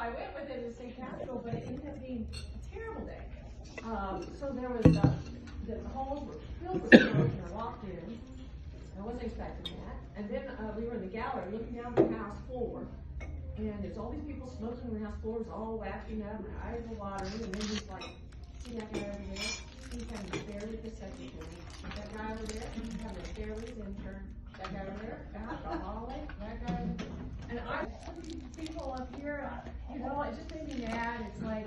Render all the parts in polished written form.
I went with it to the state capitol, but it ended up being a terrible day. So there was, the halls were filled with smoke, and I walked in. I wasn't expecting that. And then we were in the gallery looking down the house floor, and there's all these people smoking on the house floor, it's all waxing up, my eyes were watering, and then he's like, see that guy over there? He's having a affair with the secretary. That guy over there, he's having an affair with his intern. That guy over there, alcoholic, that guy over there. And people up here, you know, it just made me mad. It's like,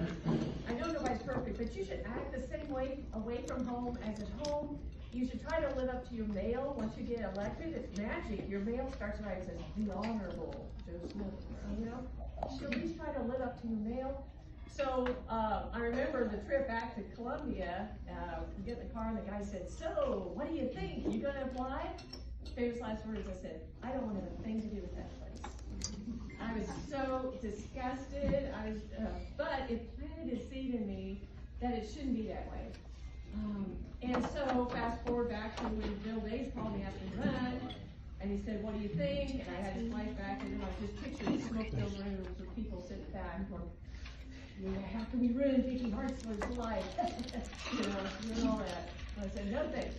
I know nobody's perfect, but you should act the same way away from home as at home. You should try to live up to your mail once you get elected. It's magic. Your mail starts right. It says, the Honorable Joe Smith, you know? You should at least try to live up to your mail. So I remember the trip back to Columbia, we get in the car and the guy said, so, what do you think? You gonna apply? Famous last words, I said, I don't want to have a thing to do with that place. I was so disgusted, but it planted a seed in me that it shouldn't be that way. And so fast forward back to when Bill Days called me after the run, and he said, what do you think? And I had to flashback, and then I just pictured smoke-filled rooms with people sitting back going, yeah, how can we ruin Vicky Hartzler's life? you know, and all that. And I said, no thanks.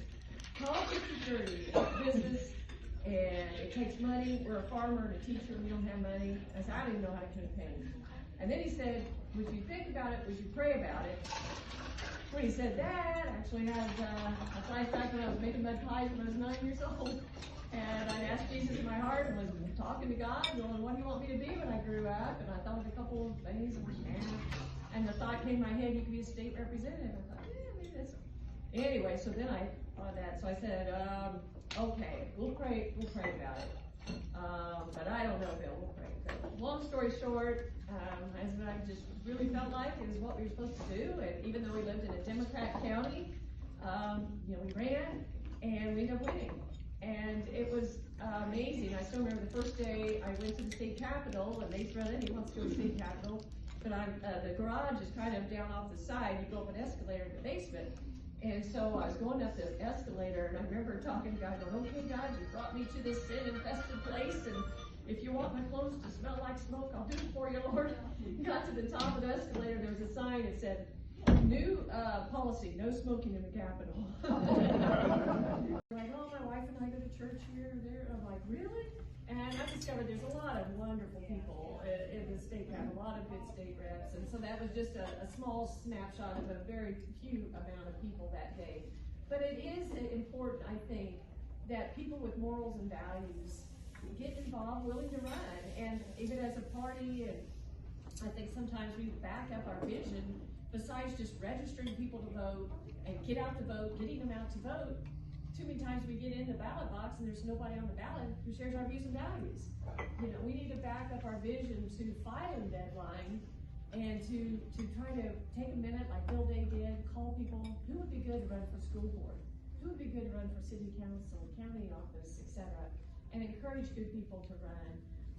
Politics is dirty, it's business, and it takes money. We're a farmer and a teacher, we don't have money. I said, I don't even know how to campaign. And then he said, would you think about it, would you pray about it? When he said that, I actually had a flashback when I was making mud pies when I was 9 years old. And I asked Jesus in my heart and was talking to God, going, what do you want me to be when I grew up? And I thought of a couple of things, and the thought came in my head, you could be a state representative. I thought, yeah, maybe that's. Anyway, so then I thought that, so I said, okay, we'll pray about it. But I don't know, Bill, we'll pray. So, long story short, my husband and I just really felt like it was what we were supposed to do, and even though we lived in a Democrat county, you know, we ran, and we ended up winning. And it was amazing. I still remember the first day I went to the state capitol, and Nate's running, he wants to go to the state capitol, but the garage is kind of down off the side, you go up an escalator in the basement. And so I was going up the escalator, and I remember talking to God, going, okay, God, you brought me to this sin-infested place, and if you want my clothes to smell like smoke, I'll do it for you, Lord. Got to the top of the escalator, there was a sign that said, new policy, no smoking in the Capitol. Like, oh, my wife and I go to church here or there. I'm like, really? And I discovered there's a lot of wonderful people in the state capitol, a lot of good state reps. And so that was just a small snapshot of a very few amount of people that day. But it is important, I think, that people with morals and values get involved, willing to run. And even as a party, and I think sometimes we back up our vision, besides just registering people to vote and get out to vote, getting them out to vote. Too many times we get in the ballot box and there's nobody on the ballot who shares our views and values. You know, we need to back up our vision to filing deadline and to try to take a minute like Bill Day did, call people, who would be good to run for school board? Who would be good to run for city council, county office, etc. And encourage good people to run.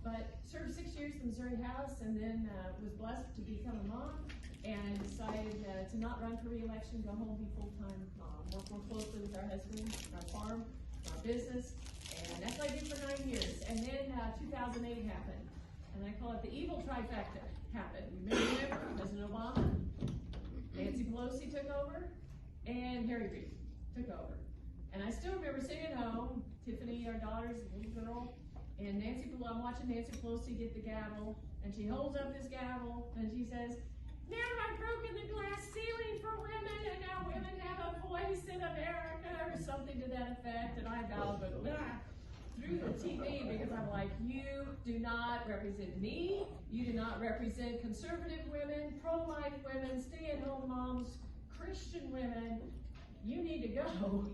But served 6 years in the Missouri House, and then was blessed to become a mom, and decided to not run for re-election, go home, be full-time mom, work more closely with our husband, our farm, our business, and that's what I did for 9 years. And then 2008 happened, and I call it the evil trifecta happened. You may remember President Obama, Nancy Pelosi took over, and Harry Reid took over. And I still remember sitting at home, Tiffany, our daughter's little girl, and I'm watching Nancy Pelosi get the gavel, and she holds up this gavel, and she says, now I've broken the glass ceiling for women, and now women have a voice in America, or something to that effect, and I bowed through the TV, because I'm like, you do not represent me, you do not represent conservative women, pro-life women, stay-at-home moms, Christian women, you need to go.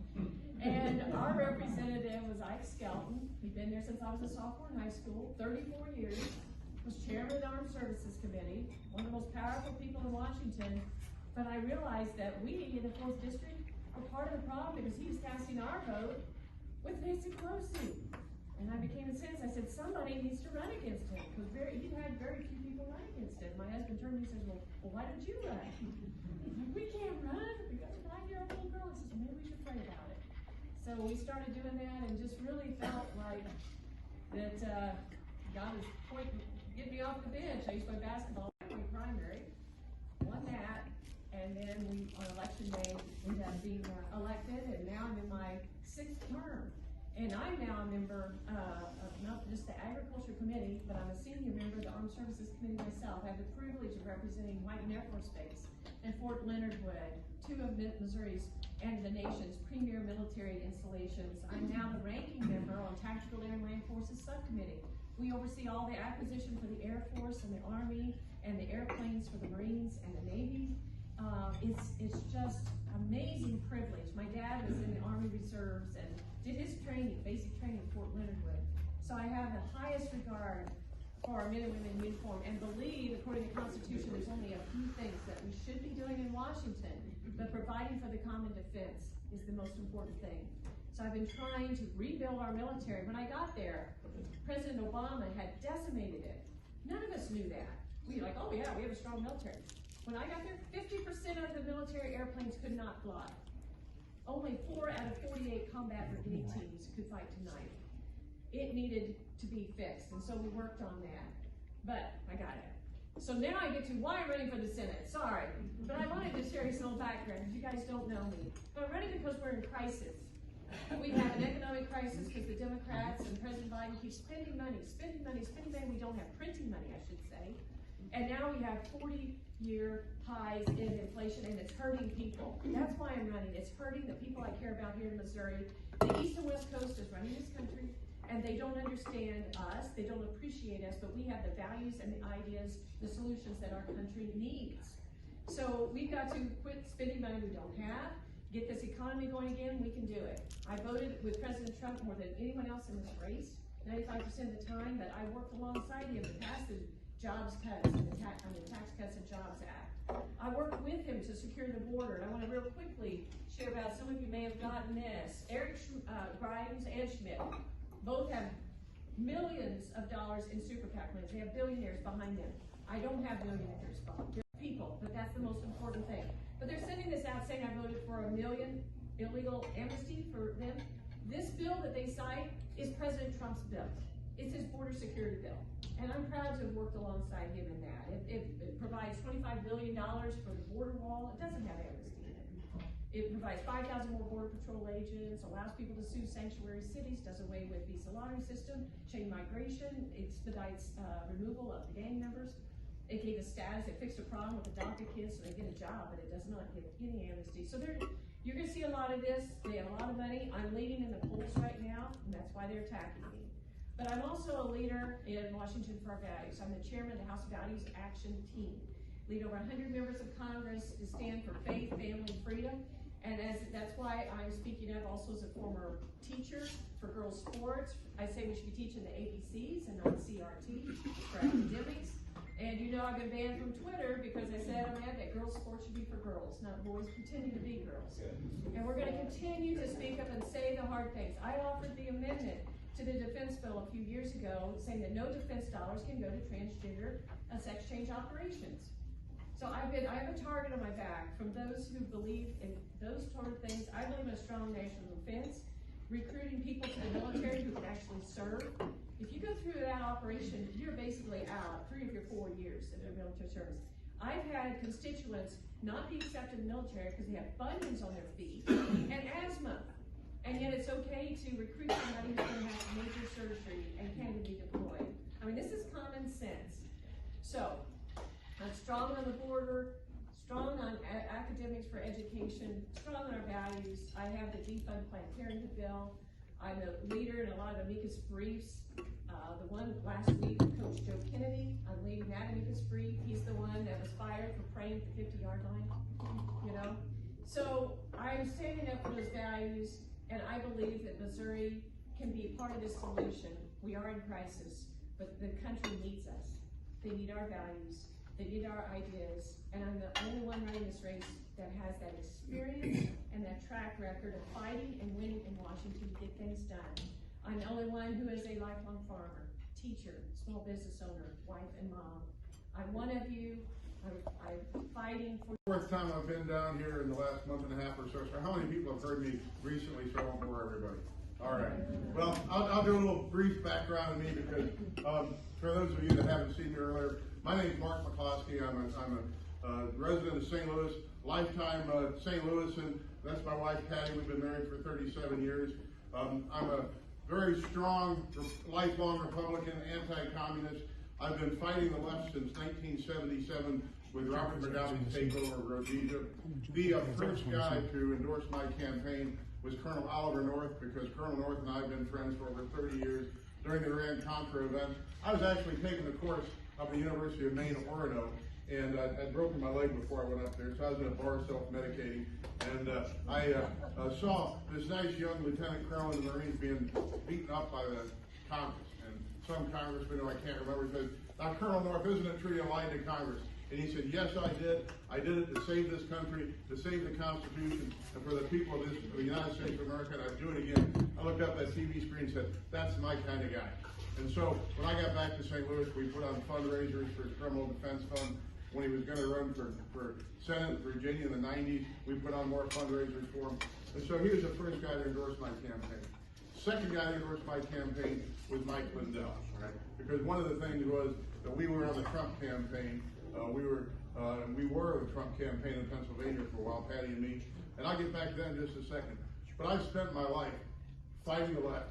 And our representative was Ike Skelton. He'd been there since I was a sophomore in high school, 34 years, was chairman of the Armed Services Committee, one of the most powerful people in Washington. But I realized that we in the 4th District were part of the problem because he was casting our vote with Nancy Pelosi. And I became incensed. I said, somebody needs to run against him, because he had very few people run against him. My husband turned to me and says, well, why don't you run? We can't run. We got a 9-year-old little girl. He says, maybe we should pray about it. So we started doing that, and just really felt like that God was getting me off the bench. I used to play basketball. then we, on election day, ended up being elected, and now I'm in my 6th term. And I'm now a member of not just the Agriculture Committee, but I'm a senior member of the Armed Services Committee myself. I have the privilege of representing Whiting Air Force Base and Fort Leonard Wood, 2 of Missouri's and the nation's premier military installations. I'm now the ranking member on Tactical Air and Land Forces Subcommittee. We oversee all the acquisition for the Air Force and the Army and the airplanes for the Marines and the Navy. It's just amazing privilege. My dad was in the Army Reserves and did his training, basic training at Fort Leonard Wood. So I have the highest regard for our men and women in uniform and believe, according to the Constitution, there's only a few things that we should be doing in Washington, but providing for the common defense is the most important thing. So I've been trying to rebuild our military. When I got there, President Obama had decimated it. None of us knew that. We were like, oh yeah, we have a strong military. When I got there, 50% of the military airplanes could not fly. Only 4 out of 48 combat brigade teams could fight tonight. It needed to be fixed, and so we worked on that. But I got it. So now I get to why I'm running for the Senate. Sorry, but I wanted to share some background because you guys don't know me. But I'm running because we're in crisis. We have an economic crisis because the Democrats and President Biden keep spending money. We don't have printing money, I should say. And now we have 40-year highs in inflation, and it's hurting people. That's why I'm running. It's hurting the people I care about here in Missouri. The East and West Coast is running this country, and they don't understand us. They don't appreciate us, but we have the values and the ideas, the solutions that our country needs. So we've got to quit spending money we don't have, get this economy going again. We can do it. I voted with President Trump more than anyone else in this race, 95% of the time, but I worked alongside him to pass the jobs cuts and the Tax Cuts and Jobs Act. I worked with him to secure the border, and I want to real quickly share about, some of you may have gotten this. Eric Grimes and Schmidt both have millions of dollars in super PAC plans. They have billionaires behind them. I don't have billionaires, they're people, but that's the most important thing. But they're sending this out saying I voted for $1 million illegal amnesty for them. This bill that they cite is President Trump's bill. It's his border security bill. And I'm proud to have worked alongside him in that. It provides $25 billion for the border wall. It doesn't have amnesty in it. It provides 5,000 more Border Patrol agents, allows people to sue sanctuary cities, does away with visa lottery system, chain migration, expedites removal of the gang members. It gave us status, it fixed a problem with the DACA kids so they get a job, but it does not give any amnesty. So you're gonna see a lot of this. They have a lot of money. I'm leading in the polls right now, and that's why they're attacking me. But I'm also a leader in Washington for our values. I'm the chairman of the House Values Action Team. Lead over 100 members of Congress to stand for faith, family, and freedom. And that's why I'm speaking up also as a former teacher for girls' sports. I say we should be teaching the ABCs and not CRT for academics. And you know I've been banned from Twitter because I said I'm mad that girls' sports should be for girls, not boys pretending to be girls. And we're going to continue to speak up and say the hard things. I offered the amendment to the defense bill a few years ago saying that no defense dollars can go to transgender sex change operations. So I have a target on my back from those who believe in those sort of things. I believe in a strong national defense, recruiting people to the military who can actually serve. If you go through that operation, you're basically out 3 of your 4 years of your military service. I've had constituents not be accepted in the military because they have bunions on their feet and asthma. And yet it's okay to recruit somebody who's going to have major surgery and can be deployed. I mean, this is common sense. So, I'm strong on the border, strong on academics for education, strong on our values. I have the defund Planned Parenthood bill. I'm a leader in a lot of amicus briefs. The one last week, Coach Joe Kennedy, I'm leading that amicus brief. He's the one that was fired for praying at the 50-yard line, you know? So I'm standing up for those values, and I believe that Missouri can be a part of this solution. We are in crisis, but the country needs us. They need our values. They need our ideas, and I'm the only one running this race that has that experience and that track record of fighting and winning in Washington to get things done. I'm the only one who is a lifelong farmer, teacher, small business owner, wife and mom. I'm one of you. I'm fighting for. Fourth time I've been down here in the last month and a half or so. So how many people have heard me recently, so I won't bore everybody? All right. Well, I'll do a little brief background on me because for those of you that haven't seen me earlier, my name is Mark McCloskey. I'm resident of St. Louis, lifetime St. Louis, and that's my wife Patty. We've been married for 37 years. I'm a very strong, lifelong Republican, anti-communist. I've been fighting the left since 1977 with Robert Mugabe's takeover of Rhodesia. The first guy to endorse my campaign was Colonel Oliver North, because Colonel North and I have been friends for over 30 years. During the Iran-Contra event, I was actually taking a course up at the University of Maine, Orono, and I'd broken my leg before I went up there, so I was in a bar self-medicating, and I saw this nice young lieutenant colonel in the Marines being beaten up by the Congress, and some congressman who I can't remember said, "Now, Colonel North, isn't it true you lied to Congress?" And he said, "Yes, I did. I did it to save this country, to save the Constitution, and for the people of the United States of America, and I'd do it again." I looked up at that TV screen and said, "That's my kind of guy." And so when I got back to St. Louis, we put on fundraisers for his criminal defense fund. When he was going to run for Senate in Virginia in the 90s, we put on more fundraisers for him. And so he was the first guy to endorse my campaign. Second guy to endorse my campaign was Mike Lindell, right? Because one of the things was that we were on the Trump campaign. We were the Trump campaign in Pennsylvania for a while, Patty and me. And I'll get back to that in just a second. But I've spent my life fighting the left,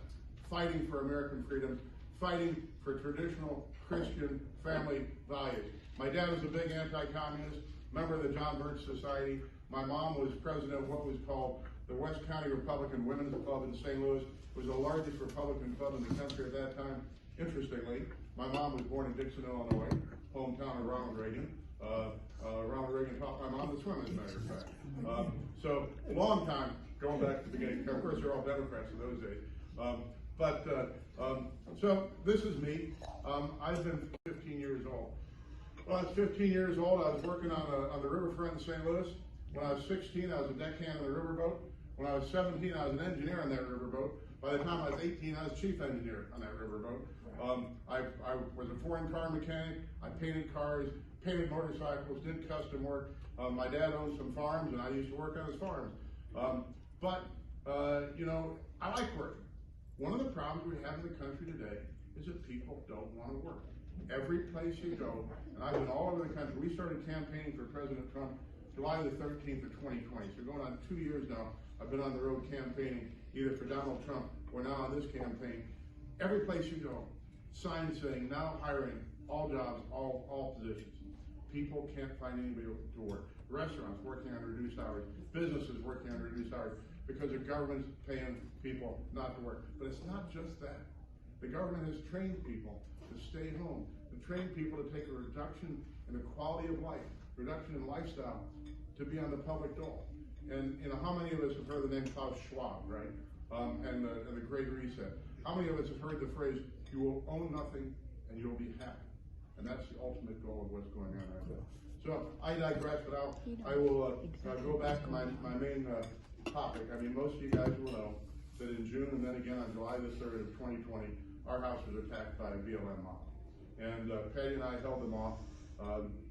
fighting for American freedom, fighting for traditional Christian family values. My dad was a big anti-communist, member of the John Birch Society. My mom was president of what was called the West County Republican Women's Club in St. Louis. It was the largest Republican club in the country at that time. Interestingly, my mom was born in Dixon, Illinois, hometown of Ronald Reagan. Ronald Reagan taught my mom to swim, as a matter of fact. So, long time, going back to the beginning. Of course, they're all Democrats in those days. So this is me. I've been 15 years old. When I was 15 years old, I was working on the riverfront in St. Louis. When I was 16, I was a deckhand on the riverboat. When I was 17, I was an engineer on that riverboat. By the time I was 18, I was chief engineer on that riverboat. I was a foreign car mechanic. I painted cars, painted motorcycles, did custom work. My dad owned some farms, and I used to work on his farms. You know, I like working. One of the problems we have in the country today is that people don't want to work. Every place you go, and I've been all over the country. We started campaigning for President Trump July the 13th of 2020. So going on 2 years now, I've been on the road campaigning either for Donald Trump or now on this campaign. Every place you go, signs saying now hiring, all jobs, all positions. People can't find anybody to work. Restaurants working on reduced hours, businesses working on reduced hours because the government's paying people not to work. But it's not just that. The government has trained people to stay home, to train people to take a reduction in the quality of life, reduction in lifestyle, to be on the public dole. And you know, how many of us have heard the name Klaus Schwab, right? And the Great Reset. How many of us have heard the phrase, "You will own nothing and you'll be happy"? And that's the ultimate goal of what's going on right now. So I digress, but I will go back to my main topic. I mean, most of you guys will know that in June and then again on July the 3rd of 2020, our house was attacked by a BLM mob. And Patty and I held them off.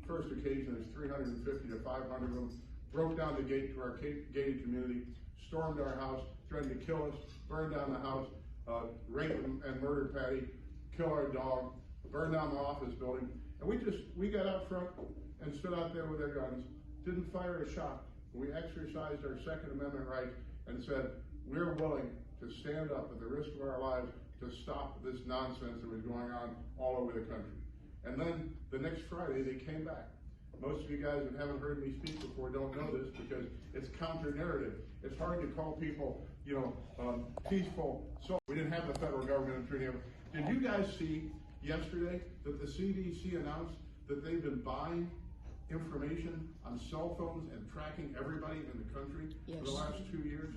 First occasion, there's 350 to 500 of them, broke down the gate to our gated community, stormed our house, threatened to kill us, burned down the house, rape and murder Patty, kill our dog, burned down the office building. And we got out front and stood out there with our guns, didn't fire a shot. We exercised our Second Amendment rights and said, we're willing to stand up at the risk of our lives to stop this nonsense that was going on all over the country. And then the next Friday, they came back. Most of you guys that haven't heard me speak before don't know this because it's counter-narrative. It's hard to call people, peaceful. So we didn't have the federal government treating them. Did you guys see yesterday that the CDC announced that they've been buying information on cell phones and tracking everybody in the country for the last 2 years?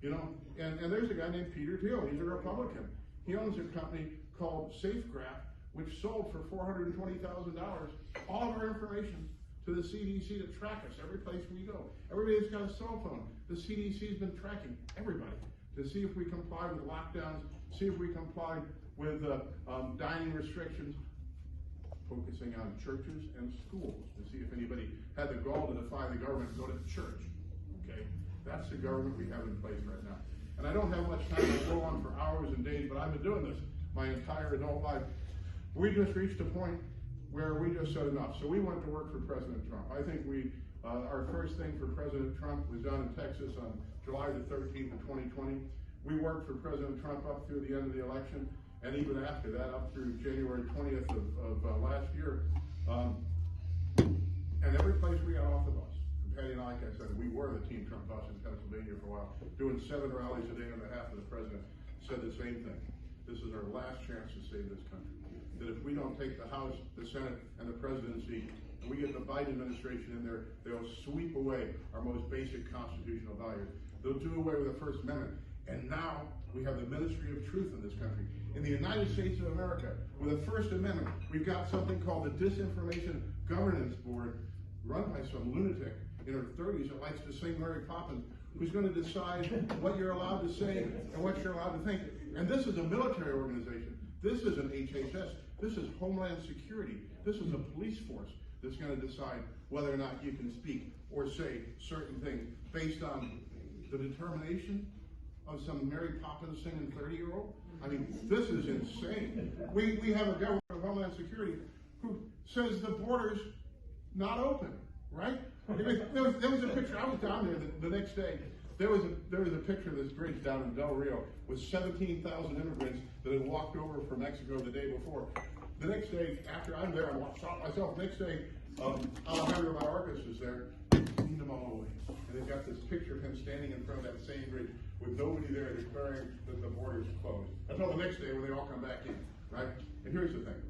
And there's a guy named Peter Thiel. He's a Republican. He owns a company called SafeGraph, which sold for $420,000 all of our information to the CDC to track us every place we go. Everybody's got a cell phone. The CDC's been tracking everybody to see if we comply with lockdowns, see if we comply with dining restrictions, focusing on churches and schools to see if anybody had the gall to defy the government and go to church. Okay, that's the government we have in place right now. And I don't have much time to go on for hours and days, but I've been doing this my entire adult life. We just reached a point where we just said enough. So we went to work for President Trump. I think our first thing for President Trump was down in Texas on July the 13th of 2020. We worked for President Trump up through the end of the election, and even after that, up through January 20th of last year. And every place we got off the bus, Patty and I, like I said, we were the Team Trump bus in Pennsylvania for a while, doing 7 rallies a day on behalf of the president, said the same thing. This is our last chance to save this country. That if we don't take the House, the Senate, and the presidency, and we get the Biden administration in there, they'll sweep away our most basic constitutional values. They'll do away with the First Amendment. And now we have the Ministry of Truth in this country. In the United States of America, with the First Amendment, we've got something called the Disinformation Governance Board, run by some lunatic in her 30s that likes to sing Mary Poppins, who's going to decide what you're allowed to say and what you're allowed to think. And this is a military organization. This isn't HHS. This is Homeland Security. This is a police force that's going to decide whether or not you can speak or say certain things based on the determination of some Mary Poppins singing 30-year-old. I mean, this is insane. We have a government of Homeland Security who says the border's not open, right? There was a picture. I was down there the next day. There was a picture of this bridge down in Del Rio with 17,000 immigrants that had walked over from Mexico the day before. The next day, after I'm there, I shot myself. Next day, Alejandro Mayorkas is there, cleaned them all away. And they've got this picture of him standing in front of that same bridge with nobody there declaring that the border's closed. Until the next day when they all come back in, right? And here's the thing.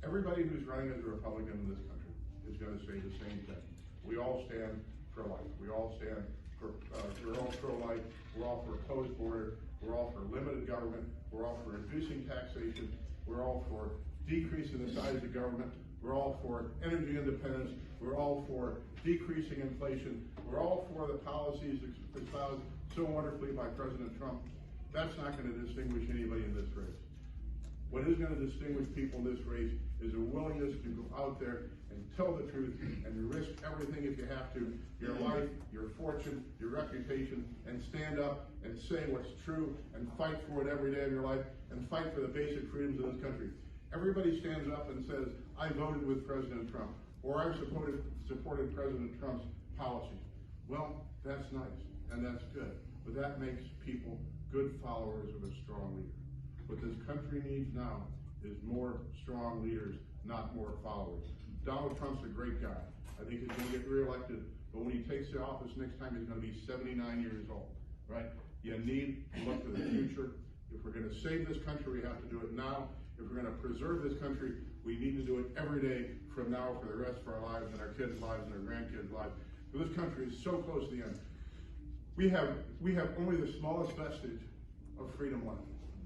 Everybody who's running as a Republican in this country is going to say the same thing. We all stand for life. We all stand for, we're all pro-life. We're all for a closed border. We're all for limited government. We're all for reducing taxation. We're all for decreasing the size of government. We're all for energy independence. We're all for decreasing inflation. We're all for the policies espoused so wonderfully by President Trump. That's not going to distinguish anybody in this race. What is going to distinguish people in this race is a willingness to go out there and tell the truth and risk everything if you have to, your life, your fortune, your reputation, and stand up and say what's true and fight for it every day of your life and fight for the basic freedoms of this country. Everybody stands up and says, I voted with President Trump, or I supported President Trump's policies. Well, that's nice, and that's good, but that makes people good followers of a strong leader. What this country needs now is more strong leaders, not more followers. Donald Trump's a great guy. I think he's going to get reelected, but when he takes the office next time, he's going to be 79 years old, right? You need to look to the future. If we're going to save this country, we have to do it now. If we're going to preserve this country, we need to do it every day from now for the rest of our lives and our kids' lives and our grandkids' lives. This country is so close to the end. We have only the smallest vestige of freedom left,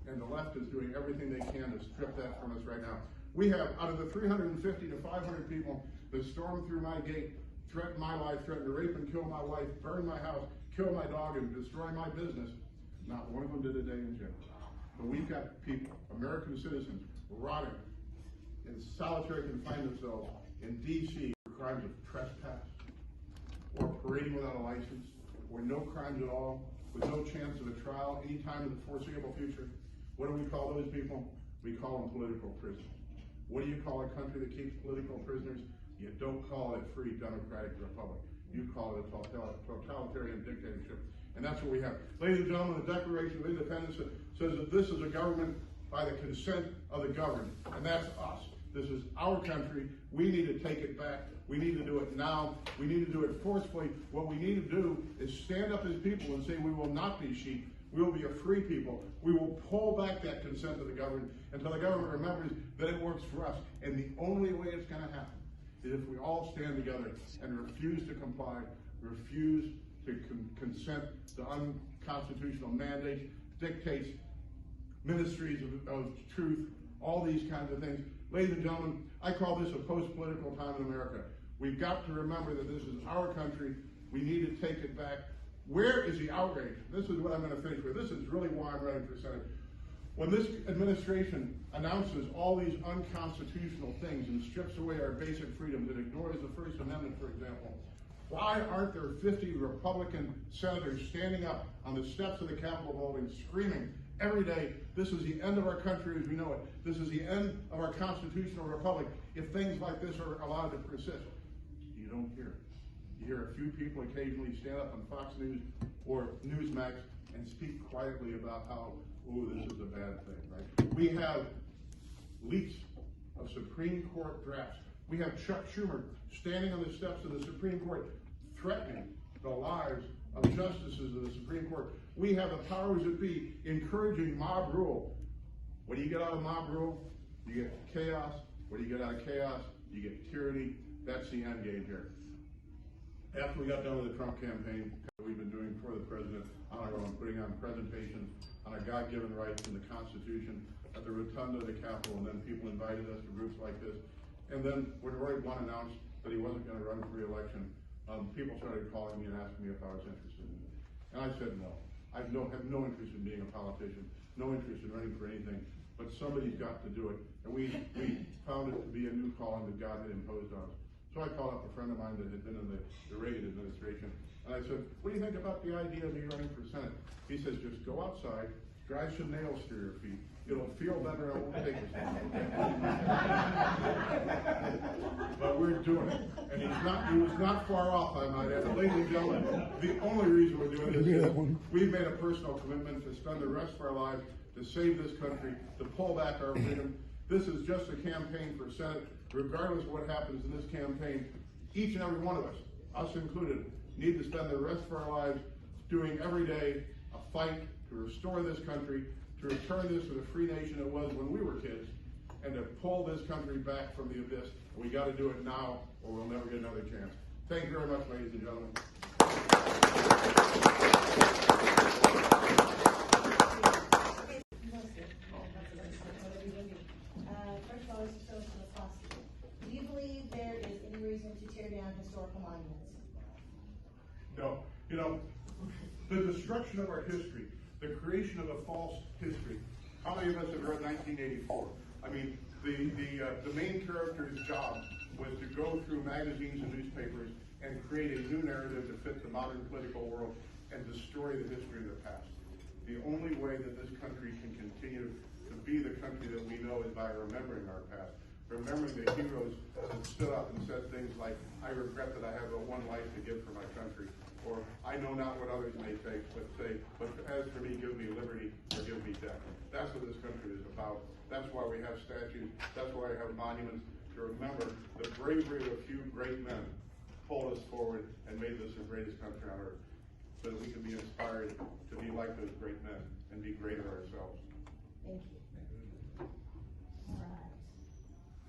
and the left is doing everything they can to strip that from us right now. We have, out of the 350 to 500 people that stormed through my gate, threatened my life, threatened to rape and kill my wife, burn my house, kill my dog, and destroy my business, not one of them did a day in jail. But we've got people, American citizens, rotting in solitary confinement cells in D.C. for crimes of trespass, or parading without a license, or no crimes at all, with no chance of a trial anytime in the foreseeable future. What do we call those people? We call them political prisoners. What do you call a country that keeps political prisoners? You don't call it a free democratic republic. You call it a totalitarian dictatorship. And that's what we have. Ladies and gentlemen, the Declaration of Independence says that this is a government by the consent of the governed. And that's us. This is our country. We need to take it back. We need to do it now. We need to do it forcefully. What we need to do is stand up as people and say we will not be sheep. We will be a free people. We will pull back that consent of the government until the government remembers that it works for us. And the only way it's going to happen is if we all stand together and refuse to comply, refuse to consent to unconstitutional mandates, dictates, ministries of truth, all these kinds of things. Ladies and gentlemen, I call this a post-political time in America. We've got to remember that this is our country. We need to take it back. Where is the outrage? This is what I'm going to finish with. This is really why I'm running for Senate. When this administration announces all these unconstitutional things and strips away our basic freedoms and ignores the First Amendment, for example, why aren't there 50 Republican senators standing up on the steps of the Capitol building screaming every day, this is the end of our country as we know it. This is the end of our constitutional republic if things like this are allowed to persist. You don't hear it. You hear a few people occasionally stand up on Fox News or Newsmax and speak quietly about how, oh, this is a bad thing, right? We have leaks of Supreme Court drafts. We have Chuck Schumer standing on the steps of the Supreme Court threatening the lives of justices of the Supreme Court. We have the powers that be encouraging mob rule. What do you get out of mob rule? You get chaos. What do you get out of chaos? You get tyranny. That's the end game here. After we got done with the Trump campaign, we've been doing for the president on our own, putting on presentations on our God-given rights in the Constitution at the rotunda of the Capitol, and then people invited us to groups like this. And then when Roy Blunt announced that he wasn't going to run for re-election, people started calling me and asking me if I was interested in it. And I said no. I have no interest in being a politician, no interest in running for anything, but somebody's got to do it. And we found it to be a new calling that God had imposed on us. So I called up a friend of mine that had been in the Reagan administration, and I said, what do you think about the idea of me running for Senate? He says, just go outside, drive some nails through your feet. It'll feel better and it won't take us long. But we're doing it. And he was not far off, I might add. Ladies and gentlemen, the only reason we're doing this is we've made a personal commitment to spend the rest of our lives to save this country, to pull back our freedom. This is just a campaign for Senate. Regardless of what happens in this campaign, each and every one of us, us included, need to spend the rest of our lives doing every day a fight to restore this country, to return this to the free nation it was when we were kids, and to pull this country back from the abyss. We got to do it now, or we'll never get another chance. Thank you very much, ladies and gentlemen. First of all, Mr. McCloskey, do you believe there is any reason to tear down historical monuments? No. You know, the destruction of our history, the creation of a false history. How many of us have read 1984? I mean, the main character's job was to go through magazines and newspapers and create a new narrative to fit the modern political world and destroy the history of the past. The only way that this country can continue to be the country that we know is by remembering our past, remembering the heroes that stood up and said things like, I regret that I have but one life to give for my country, or I know not what others may take, but say, but as for me, give me liberty or give me death. That's what this country is about. That's why we have statues. That's why we have monuments to remember the bravery of a few great men pulled us forward and made this the greatest country on earth, so that we can be inspired to be like those great men and be greater ourselves. Thank you. All right.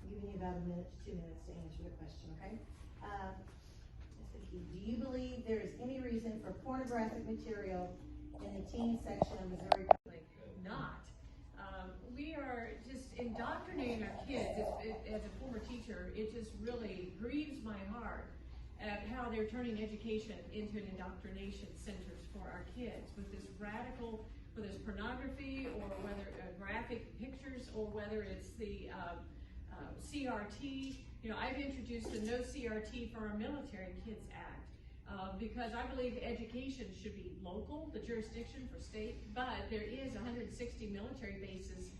I'm giving you about 1 minute to 2 minutes to answer the question, okay? Ms. Vicky, do you believe there is any reason for pornographic material in the teen section of Missouri? Not. We are just indoctrinating our kids. As a former teacher, it just really grieves my heart at how they're turning education into an indoctrination centers for our kids with this radical, whether it's pornography or whether graphic pictures or whether it's the CRT. You know, I've introduced the No CRT for Our Military Kids Act because I believe education should be local, the jurisdiction for state, but there is 160 military bases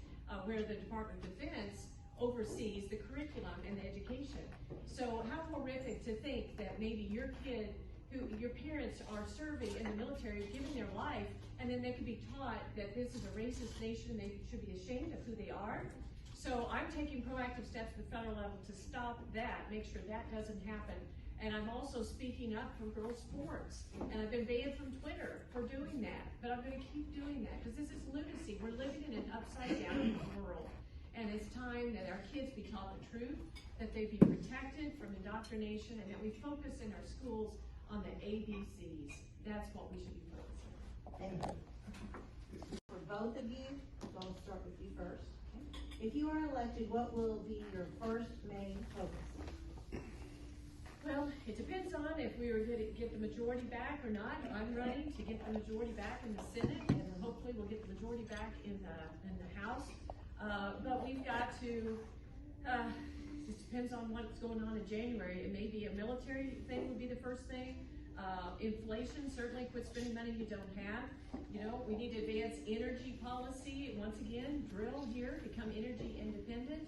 where the Department of Defense oversees the curriculum and the education. So how horrific to think that maybe your kid, who your parents are serving in the military, giving their life, and then they could be taught that this is a racist nation and they should be ashamed of who they are. So I'm taking proactive steps at the federal level to stop that, make sure that doesn't happen. And I'm also speaking up for girls' sports. And I've been banned from Twitter for doing that. But I'm going to keep doing that because this is lunacy. We're living in an upside-down world. And it's time that our kids be taught the truth, that they be protected from indoctrination, and that we focus in our schools on the ABCs. That's what we should be focusing on. Thank you. For both of you, so I'll start with you first. If you are elected, what will be your first main focus? Well, it depends on if we were going to get the majority back or not. I'm running to get the majority back in the Senate, and hopefully we'll get the majority back in the House. But we've got to, it just depends on what's going on in January. It may be a military thing would be the first thing. Inflation, certainly quit spending money you don't have. You know, we need to advance energy policy. Once again, drill here, become energy independent.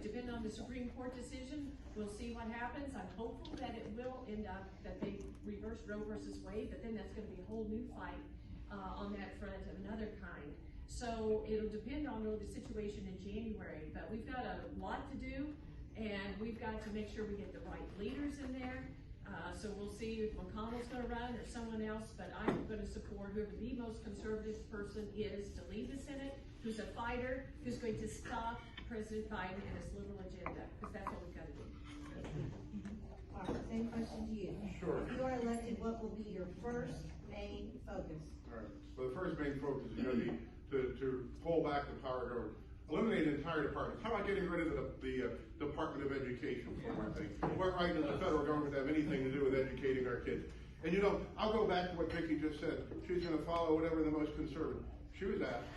Depending on the Supreme Court decision, we'll see what happens. I'm hopeful that it will end up that they reverse Roe versus Wade, but then that's going to be a whole new fight on that front of another kind. So it'll depend on the situation in January, but we've got a lot to do, and we've got to make sure we get the right leaders in there. So we'll see if McConnell's going to run or someone else, but I'm going to support whoever the most conservative person is to lead the Senate, who's a fighter, who's going to stop President Biden and his liberal agenda, because that's what we've got to do. Barbara, same question to you. Sure. If you are elected, what will be your first main focus? All right. Well, the first main focus is going to be to pull back the power of government. Eliminate entire departments. How about getting rid of the Department of Education, for one thing? What right does the federal government have anything to do with educating our kids? And you know, I'll go back to what Vicky just said. She's going to follow whatever the most conservative. She was asked,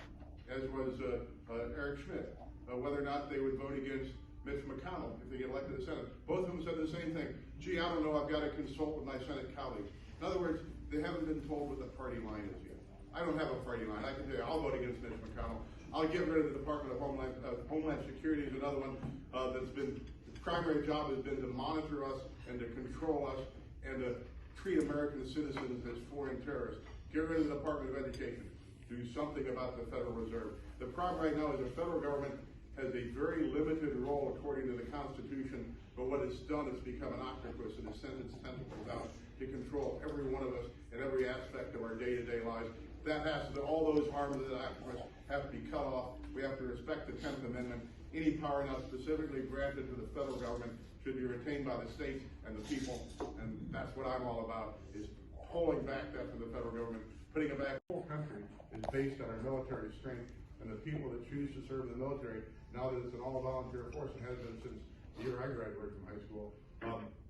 as was Eric Schmidt, whether or not they would vote against Mitch McConnell if they get elected to the Senate. Both of them said the same thing. Gee, I don't know, I've got to consult with my Senate colleagues. In other words, they haven't been told what the party line is yet. I don't have a party line. I can tell you, I'll vote against Mitch McConnell. I'll get rid of the Department of Homeland Security is another one that's been, its primary job has been to monitor us and to control us and to treat American citizens as foreign terrorists. Get rid of the Department of Education. Do something about the Federal Reserve. The problem right now is the federal government has a very limited role according to the Constitution, but what it's done is become an octopus and has sent its tentacles out to control every one of us in every aspect of our day-to-day lives. That has to, all those arms of the octopus have to be cut off. We have to respect the 10th Amendment. Any power not specifically granted to the federal government should be retained by the states and the people, and that's what I'm all about, is pulling back that from the federal government, putting it back. The whole country is based on our military strength, and the people that choose to serve in the military, now that it's an all-volunteer force and has been since the year I graduated from high school,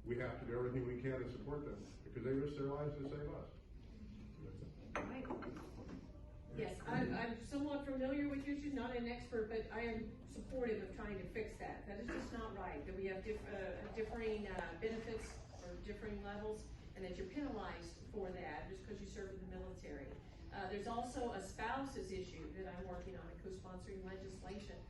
we have to do everything we can to support them, because they risk their lives to save us. Right. Yes, I'm somewhat familiar with your issues, not an expert, but I am supportive of trying to fix that. That is just not right, that we have differing benefits or differing levels, and that you're penalized for that just because you serve in the military. There's also a spouses issue that I'm working on and co-sponsoring legislation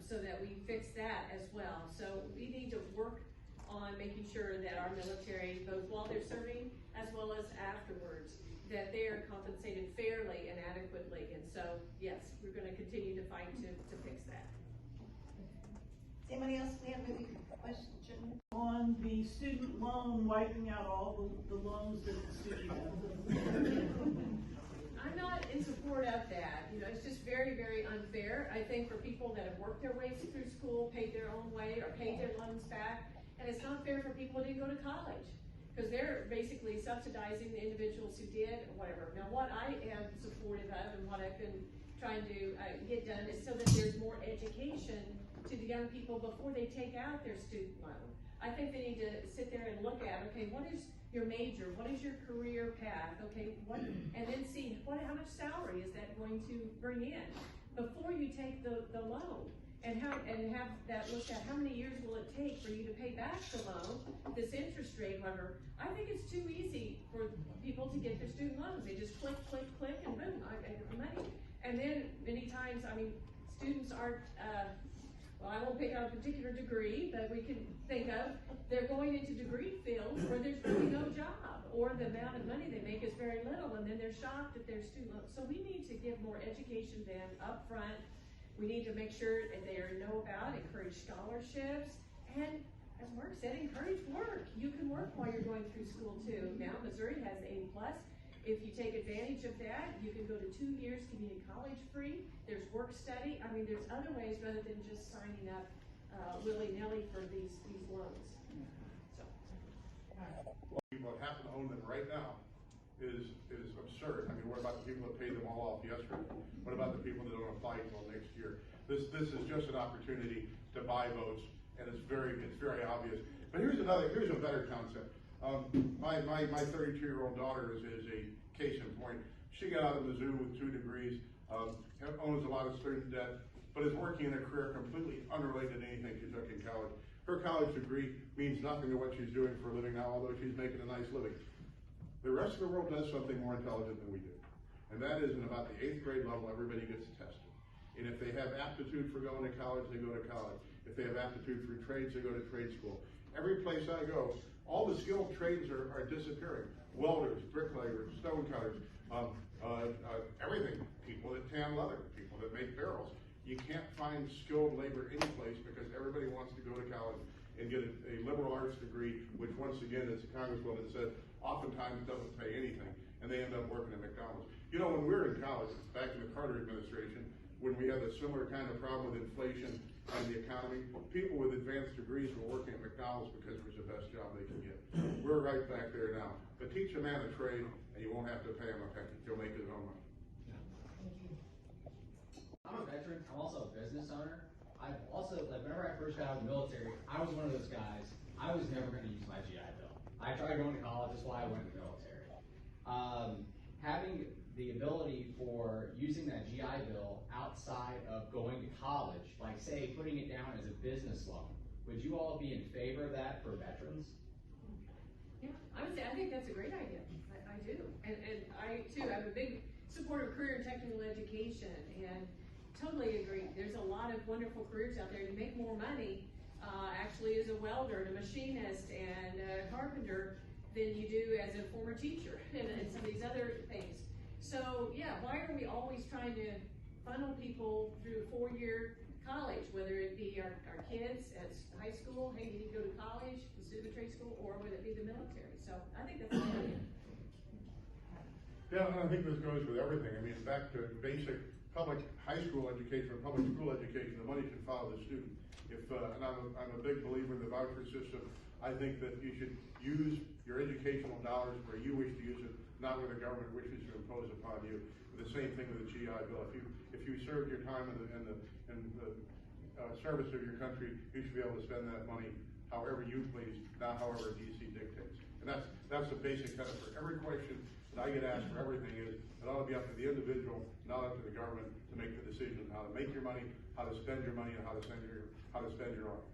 so that we fix that as well. So we need to work on making sure that our military, both while they're serving as well as afterwards, that they are compensated fairly and adequately. And so, yes, we're going to continue to fight to fix that. Anybody else? We have maybe a question? On the student loan, wiping out all the loans that the student has. I'm not in support of that. You know, it's just very, very unfair. I think for people that have worked their way through school, paid their own way, or paid their loans back, and it's not fair for people who didn't go to college, because they're basically subsidizing the individuals who did, or whatever. Now, what I am supportive of and what I've been trying to get done is so that there's more education to the young people before they take out their student loan. I think they need to sit there and look at, okay, what is your major? What is your career path? Okay, and then see how much salary is that going to bring in before you take the loan. And have that looked at, how many years will it take for you to pay back the loan, this interest rate, whatever. I think it's too easy for people to get their student loans. They just click, and boom, I get the money. And then many times, I mean, students aren't, well, I won't pick out a particular degree, but we can think of, they're going into degree fields where there's really no job, or the amount of money they make is very little, and then they're shocked at their student loan. So we need to give more education then up front. We need to make sure that they know about, encourage scholarships, and as Mark said, encourage work. You can work while you're going through school too. Now Missouri has 80+. If you take advantage of that, you can go to 2 years community college free. There's work study. I mean, there's other ways rather than just signing up willy-nilly for these loans. So. People that happen to own them right now is absurd. I mean, what about the people that paid them all off yesterday? What about the people that don't apply until next year? This is just an opportunity to buy votes, and it's very obvious. But here's a better concept. My 32-year-old daughter is a case in point. She got out of Mizzou with 2 degrees, owns a lot of student debt, but is working in a career completely unrelated to anything she took in college. Her college degree means nothing to what she's doing for a living now, although she's making a nice living. The rest of the world does something more intelligent than we do. And that is, in about the 8th grade level, everybody gets tested. And if they have aptitude for going to college, they go to college. If they have aptitude for trades, they go to trade school. Every place I go, all the skilled trades are disappearing. Welders, bricklayers, stone cutters, everything. People that tan leather, people that make barrels. You can't find skilled labor any place because everybody wants to go to college and get a liberal arts degree, which once again, as the congresswoman said, oftentimes doesn't pay anything, and they end up working at McDonald's. You know, when we were in college, back in the Carter administration, when we had a similar kind of problem with inflation and the economy, people with advanced degrees were working at McDonald's because it was the best job they could get. We're right back there now. But teach a man a trade, and you won't have to pay him a penny. He'll make his own money. I'm a veteran. I'm also a business owner. I've also, like, whenever I first got out of the military, I was one of those guys. I was never going to use my GI Bill. I tried going to college. That's why I went to the military. Having the ability for using that GI Bill outside of going to college, like say putting it down as a business loan, would you all be in favor of that for veterans? Yeah, honestly, I think that's a great idea. I do. And I too, I'm a big supporter of career and technical education, and totally agree. There's a lot of wonderful careers out there. You make more money actually as a welder and a machinist and a carpenter than you do as a former teacher and some of these other things. So yeah, why are we always trying to funnel people through a 4-year college, whether it be our kids at high school, hey, you need to go to college instead of a trade school, or whether it be the military. So I think that's a good idea. Yeah, and I think this goes with everything. I mean, back to basic public high school education or public school education, the money should follow the student. If, and I'm a big believer in the voucher system. I think that you should use your educational dollars where you wish to use it, not where the government wishes to impose upon you. The same thing with the GI Bill. If you served your time in the service of your country, you should be able to spend that money however you please, not however DC dictates. And that's the basic tenet for every question that I get asked for everything is it ought to be up to the individual, not up to the government to make the decision how to make your money, how to spend your money, and how to spend your life.